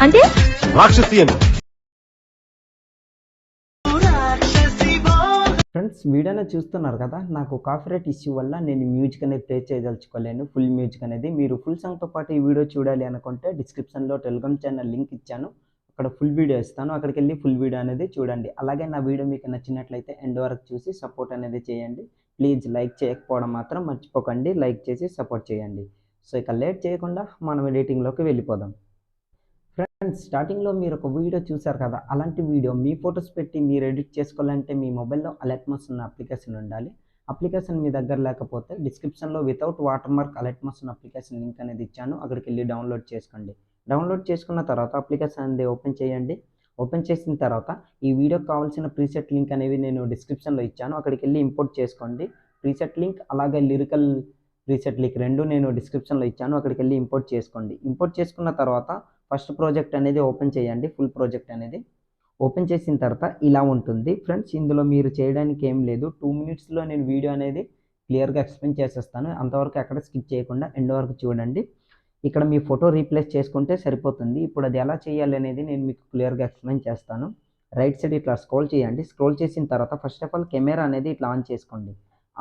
అంటే రాక్షసి అని. ఫ్రెండ్స్ వీడియోలో చూస్తున్నారు కదా, నాకు కాపీరైట్ ఇష్యూ వల్ల నేను మ్యూజిక్ అనేది ప్లే చేయదలుచుకోలేను. ఫుల్ మ్యూజిక్ అనేది మీరు ఫుల్ సాంగ్తో పాటు ఈ వీడియో చూడాలి అనుకుంటే డిస్క్రిప్షన్లో టెలిగ్రామ్ ఛానల్ లింక్ ఇచ్చాను, అక్కడ ఫుల్ వీడియో ఇస్తాను, అక్కడికి వెళ్ళి ఫుల్ వీడియో అనేది చూడండి. అలాగే నా వీడియో మీకు నచ్చినట్లయితే ఎండ్ వరకు చూసి సపోర్ట్ అనేది చేయండి. ప్లీజ్ లైక్ చేయకపోవడం మాత్రం మర్చిపోకండి, లైక్ చేసి సపోర్ట్ చేయండి. సో ఇక లేట్ చేయకుండా మనం ఎడిటింగ్లోకి వెళ్ళిపోదాం. ఫ్రెండ్స్ స్టార్టింగ్లో మీరు ఒక వీడియో చూసారు కదా, అలాంటి వీడియో మీ ఫొటోస్ పెట్టి మీరు ఎడిట్ చేసుకోవాలంటే మీ మొబైల్లో అలర్ట్మోస్ ఉన్న అప్లికేషన్ ఉండాలి. అప్లికేషన్ మీ దగ్గర లేకపోతే డిస్క్రిప్షన్లో వితౌట్ వాటర్ మార్క్ అలర్ట్మోస్ ఉన్న అప్లికేషన్ లింక్ అనేది ఇచ్చాను, అక్కడికి వెళ్ళి డౌన్లోడ్ చేసుకోండి. డౌన్లోడ్ చేసుకున్న తర్వాత అప్లికేషన్ అనేది ఓపెన్ చేయండి. ఓపెన్ చేసిన తర్వాత ఈ వీడియోకి కావాల్సిన ప్రీసెట్ లింక్ అనేవి నేను డిస్క్రిప్షన్లో ఇచ్చాను, అక్కడికి వెళ్ళి ఇంపోర్ట్ చేసుకోండి. ప్రీసెట్ లింక్ అలాగే లిరికల్ ప్రీసెట్ లింక్ రెండు నేను డిస్క్రిప్షన్లో ఇచ్చాను, అక్కడికి వెళ్ళి ఇంపోర్ట్ చేసుకోండి. ఇంపోర్ట్ చేసుకున్న తర్వాత ఫస్ట్ ప్రాజెక్ట్ అనేది ఓపెన్ చేయండి. ఫుల్ ప్రాజెక్ట్ అనేది ఓపెన్ చేసిన తర్వాత ఇలా ఉంటుంది ఫ్రెండ్స్. ఇందులో మీరు చేయడానికి ఏం లేదు, 2 minutesలో నేను వీడియో అనేది క్లియర్గా ఎక్స్ప్లెయిన్ చేసేస్తాను. అంతవరకు ఎక్కడ స్కిప్ చేయకుండా ఎండ్ వరకు చూడండి. ఇక్కడ మీ ఫోటో రీప్లేస్ చేసుకుంటే సరిపోతుంది. ఇప్పుడు అది ఎలా చేయాలి అనేది నేను మీకు క్లియర్గా ఎక్స్ప్లెయిన్ చేస్తాను. రైట్ సైడ్ ఇట్లా స్క్రోల్ చేయండి. స్క్రోల్ చేసిన తర్వాత ఫస్ట్ ఆఫ్ ఆల్ కెమెరా అనేది ఇట్లా ఆన్ చేసుకోండి.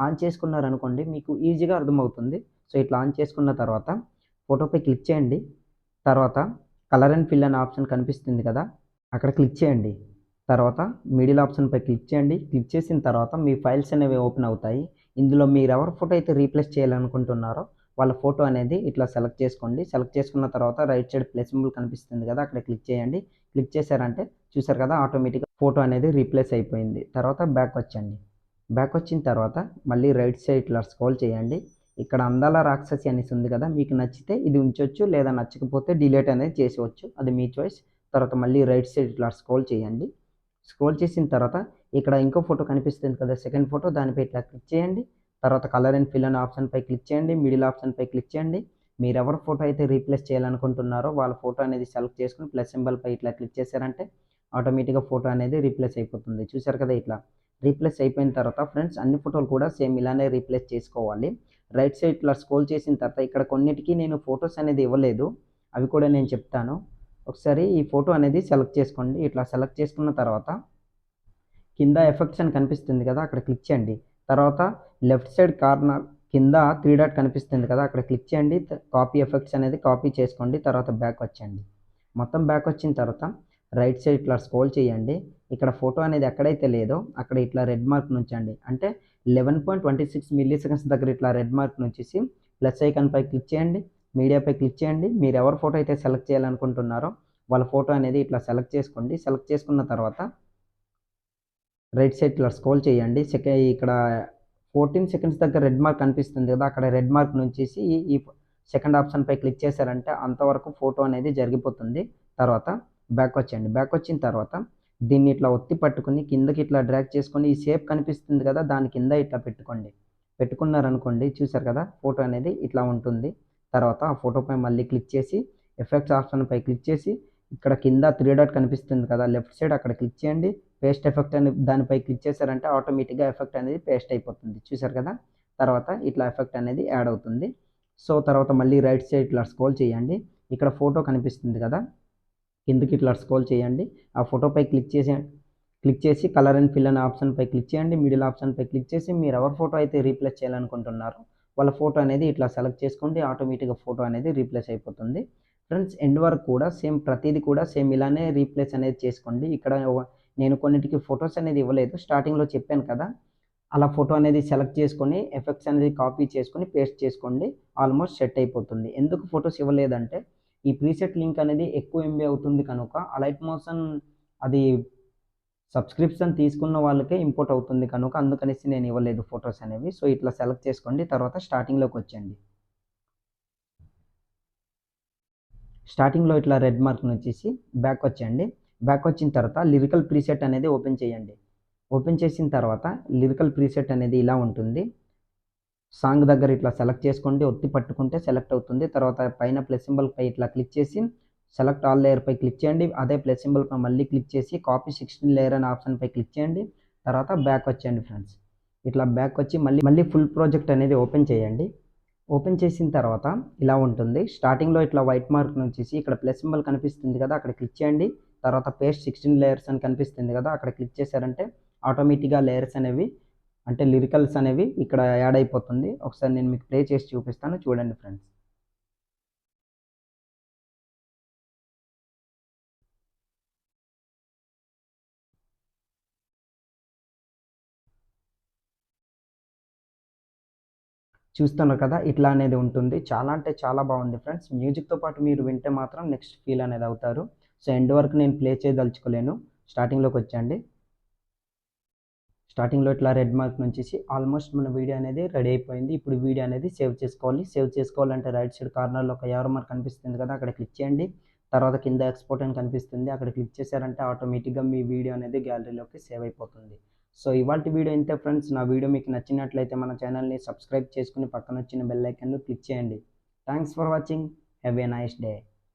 ఆన్ చేసుకున్నారనుకోండి మీకు ఈజీగా అర్థమవుతుంది. సో ఇట్లా ఆన్ చేసుకున్న తర్వాత ఫోటోపై క్లిక్ చేయండి. తర్వాత కలర్ అండ్ ఫిల్ అనే ఆప్షన్ కనిపిస్తుంది కదా, అక్కడ క్లిక్ చేయండి. తర్వాత మిడిల్ ఆప్షన్పై క్లిక్ చేయండి. క్లిక్ చేసిన తర్వాత మీ ఫైల్స్ అనేవి ఓపెన్ అవుతాయి. ఇందులో మీరు ఎవరి ఫోటో అయితే రీప్లేస్ చేయాలనుకుంటున్నారో వాళ్ళ ఫోటో అనేది ఇట్లా సెలెక్ట్ చేసుకోండి. సెలెక్ట్ చేసుకున్న తర్వాత రైట్ సైడ్ ప్లస్ సింబల్ కనిపిస్తుంది కదా, అక్కడ క్లిక్ చేయండి. క్లిక్ చేశారంటే చూసారు కదా, ఆటోమేటిక్గా ఫోటో అనేది రీప్లేస్ అయిపోయింది. తర్వాత బ్యాక్ వచ్చండి. బ్యాక్ వచ్చిన తర్వాత మళ్ళీ రైట్ సైడ్ ఇట్లా స్క్రోల్ చేయండి. ఇక్కడ అందాల రాక్షసి అనేసి ఉంది కదా, మీకు నచ్చితే ఇది ఉంచవచ్చు, లేదా నచ్చకపోతే డిలీట్ అనేది చేసేవచ్చు, అది మీ చాయిస్. తర్వాత మళ్ళీ రైట్ సైడ్ ఇట్లా స్క్రోల్ చేయండి. స్క్రోల్ చేసిన తర్వాత ఇక్కడ ఇంకో ఫోటో కనిపిస్తుంది కదా, సెకండ్ ఫోటో, దానిపై ఇట్లా క్లిక్ చేయండి. తర్వాత కలర్ అండ్ ఫిల్ అనే ఆప్షన్పై క్లిక్ చేయండి. మిడిల్ ఆప్షన్పై క్లిక్ చేయండి. మీరు ఎవరి ఫోటో అయితే రీప్లేస్ చేయాలనుకుంటున్నారో వాళ్ళ ఫోటో అనేది సెలెక్ట్ చేసుకుని ప్లస్ సింబల్పై ఇట్లా క్లిక్ చేశారంటే ఆటోమేటిక్గా ఫోటో అనేది రీప్లేస్ అయిపోతుంది. చూసారు కదా, ఇట్లా రీప్లేస్ అయిపోయిన తర్వాత ఫ్రెండ్స్ అన్ని ఫోటోలు కూడా సేమ్ ఇలానే రీప్లేస్ చేసుకోవాలి. రైట్ సైడ్ ఇట్లా స్క్రోల్ చేసిన తర్వాత ఇక్కడ కొన్నిటికి నేను ఫొటోస్ అనేది ఇవ్వలేదు, అవి కూడా నేను చెప్తాను. ఒకసారి ఈ ఫోటో అనేది సెలెక్ట్ చేసుకోండి. ఇట్లా సెలెక్ట్ చేసుకున్న తర్వాత కింద ఎఫెక్ట్స్ అని కనిపిస్తుంది కదా, అక్కడ క్లిక్ చేయండి. తర్వాత లెఫ్ట్ సైడ్ కార్నర్ కింద 3 డాట్ కనిపిస్తుంది కదా, అక్కడ క్లిక్ చేయండి. కాపీ ఎఫెక్ట్స్ అనేది కాపీ చేసుకోండి. తర్వాత బ్యాక్ వచ్చండి. మొత్తం బ్యాక్ వచ్చిన తర్వాత రైట్ సైడ్ ఇట్లా స్క్రోల్ చేయండి. ఇక్కడ ఫోటో అనేది ఎక్కడైతే లేదో అక్కడ ఇట్లా రెడ్ మార్క్ నుంచండి, అంటే 11.26 milliseconds దగ్గర ఇట్లా రెడ్ మార్క్ నుంచేసి ప్లస్ ఐకాన్పై క్లిక్ చేయండి. మీడియాపై క్లిక్ చేయండి. మీరు ఎవరి ఫోటో అయితే సెలెక్ట్ చేయాలనుకుంటున్నారో వాళ్ళ ఫోటో అనేది ఇట్లా సెలెక్ట్ చేసుకోండి. సెలెక్ట్ చేసుకున్న తర్వాత రైట్ సైడ్ ఇట్లా స్క్రోల్ చేయండి. ఇక్కడ 14 seconds దగ్గర రెడ్ మార్క్ కనిపిస్తుంది కదా, అక్కడ రెడ్ మార్క్ నుంచేసి ఈ సెకండ్ ఆప్షన్పై క్లిక్ చేశారంటే అంతవరకు ఫోటో అనేది జరిగిపోతుంది. తర్వాత బ్యాక్ వచ్చండి. బ్యాక్ వచ్చిన తర్వాత దీన్ని ఇట్లా ఒత్తి పట్టుకుని కిందకి ఇట్లా డ్రాగ్ చేసుకొని ఈ షేప్ కనిపిస్తుంది కదా, దాని కింద ఇట్లా పెట్టుకోండి. పెట్టుకున్నారనుకోండి చూసారు కదా, ఫోటో అనేది ఇట్లా ఉంటుంది. తర్వాత ఆ ఫోటోపై మళ్ళీ క్లిక్ చేసి ఎఫెక్ట్స్ ఆప్షన్పై క్లిక్ చేసి ఇక్కడ కింద 3 డాట్ కనిపిస్తుంది కదా లెఫ్ట్ సైడ్, అక్కడ క్లిక్ చేయండి. పేస్ట్ ఎఫెక్ట్ అని దానిపై క్లిక్ చేశారంటే ఆటోమేటిక్గా ఎఫెక్ట్ అనేది పేస్ట్ అయిపోతుంది. చూసారు కదా, తర్వాత ఇట్లా ఎఫెక్ట్ అనేది యాడ్ అవుతుంది. సో తర్వాత మళ్ళీ రైట్ సైడ్ ఇట్లా స్క్రోల్ చేయండి. ఇక్కడ ఫోటో కనిపిస్తుంది కదా, కిందకి ఇట్లా స్క్రోల్ చేయండి. ఆ ఫోటోపై క్లిక్ చేసి కలర్ అండ్ ఫిల్ అనే ఆప్షన్పై క్లిక్ చేయండి. మిడిల్ ఆప్షన్పై క్లిక్ చేసి మీరు ఎవరి ఫోటో అయితే రీప్లేస్ చేయాలనుకుంటున్నారో వాళ్ళ ఫోటో అనేది ఇట్లా సెలెక్ట్ చేసుకోండి. ఆటోమేటిక్గా ఫోటో అనేది రీప్లేస్ అయిపోతుంది. ఫ్రెండ్స్ ఎండ్ వరకు కూడా సేమ్ ప్రతిదీ కూడా సేమ్ ఇలానే రీప్లేస్ అనేది చేసుకోండి. ఇక్కడ నేను కొన్నిటికి ఫొటోస్ అనేది ఇవ్వలేదు, స్టార్టింగ్లో చెప్పాను కదా, అలా ఫోటో అనేది సెలెక్ట్ చేసుకొని ఎఫెక్ట్స్ అనేది కాపీ చేసుకొని పేస్ట్ చేసుకోండి, ఆల్మోస్ట్ సెట్ అయిపోతుంది. ఎందుకు ఫొటోస్ ఇవ్వలేదంటే ఈ ప్రీసెట్ లింక్ అనేది ఎక్కువ MB అవుతుంది కనుక అలైట్ మోషన్ అది సబ్స్క్రిప్షన్ తీసుకున్న వాళ్ళకే ఇంపోర్ట్ అవుతుంది కనుక అందుకనేసి నేను ఇవ్వలేదు ఫొటోస్ అనేవి. సో ఇట్లా సెలెక్ట్ చేసుకోండి. తర్వాత స్టార్టింగ్లోకి వచ్చండి. స్టార్టింగ్లో ఇట్లా రెడ్ మార్క్ వచ్చేసి బ్యాక్ వచ్చేయండి. బ్యాక్ వచ్చిన తర్వాత లిరికల్ ప్రీసెట్ అనేది ఓపెన్ చేయండి. ఓపెన్ చేసిన తర్వాత లిరికల్ ప్రీసెట్ అనేది ఇలా ఉంటుంది. సాంగ్ దగ్గర ఇట్లా సెలెక్ట్ చేసుకోండి, ఒత్తి పట్టుకుంటే సెలెక్ట్ అవుతుంది. తర్వాత పైన ప్లస్ సింబల్పై ఇట్లా క్లిక్ చేసి సెలెక్ట్ ఆల్ లేయర్పై క్లిక్ చేయండి. అదే ప్లస్ సింబల్పై మళ్ళీ క్లిక్ చేసి కాపీ 16 లేయర్ అనే ఆప్షన్పై క్లిక్ చేయండి. తర్వాత బ్యాక్ వచ్చేయండి ఫ్రెండ్స్. ఇట్లా బ్యాక్ వచ్చి మళ్ళీ ఫుల్ ప్రాజెక్ట్ అనేది ఓపెన్ చేయండి. ఓపెన్ చేసిన తర్వాత ఇలా ఉంటుంది. స్టార్టింగ్‌లో ఇట్లా వైట్ మార్క్ నుంచేసి ఇక్కడ ప్లస్ సింబల్ కనిపిస్తుంది కదా! అక్కడ క్లిక్ చేయండి. తర్వాత పేస్ట్ 16 లేయర్స్ అని కనిపిస్తుంది కదా! అక్కడ క్లిక్ చేశారంటే ఆటోమేటిక్‌గా లేయర్స్ అనేవి అంటే లిరికల్స్ అనేవి ఇక్కడ యాడ్ అయిపోతుంది. ఒకసారి నేను మీకు ప్లే చేసి చూపిస్తాను చూడండి ఫ్రెండ్స్. చూస్తున్నారు కదా! ఇట్లా అనేది ఉంటుంది. చాలా అంటే చాలా బాగుంది ఫ్రెండ్స్. మ్యూజిక్‌తో పాటు మీరు వింటే మాత్రం నెక్స్ట్ ఫీల్ అనేది అవుతారు. సో, ఎండ్ వరకు నేను ప్లే చేయదలుచుకోలేను. స్టార్టింగ్‌లోకొచ్చండి. స్టార్టింగ్‌లో ఇట్లా రెడ్ మార్క్ నుంచేసి ఆల్మోస్ట్ మన వీడియో అనేది రెడీ అయిపోయింది. ఇప్పుడు వీడియో అనేది సేవ్ చేసుకోవాలి. సేవ్ చేసుకోవాలంటే రైట్ సైడ్ కార్నర్‌లో ఒక యారో మార్క్ కనిపిస్తుంది కదా! అక్కడ క్లిక్ చేయండి. తర్వాత కింద ఎక్స్‌పోర్ట్ అని కనిపిస్తుంది. అక్కడ క్లిక్ చేశారంటే ఆటోమేటిక్‌గా మీ వీడియో అనేది గ్యాలరీలోకి సేవ్ అయిపోతుంది. సో, ఇవాల్టి వీడియో ఇంతే ఫ్రెండ్స్. నా వీడియో మీకు నచ్చినట్లయితే మన ఛానల్‌ని సబ్స్క్రైబ్ చేసుకొని పక్కనొచ్చిన బెల్ ఐకాన్‌ను క్లిక్ చేయండి. Thanks for watching. Have a nice day.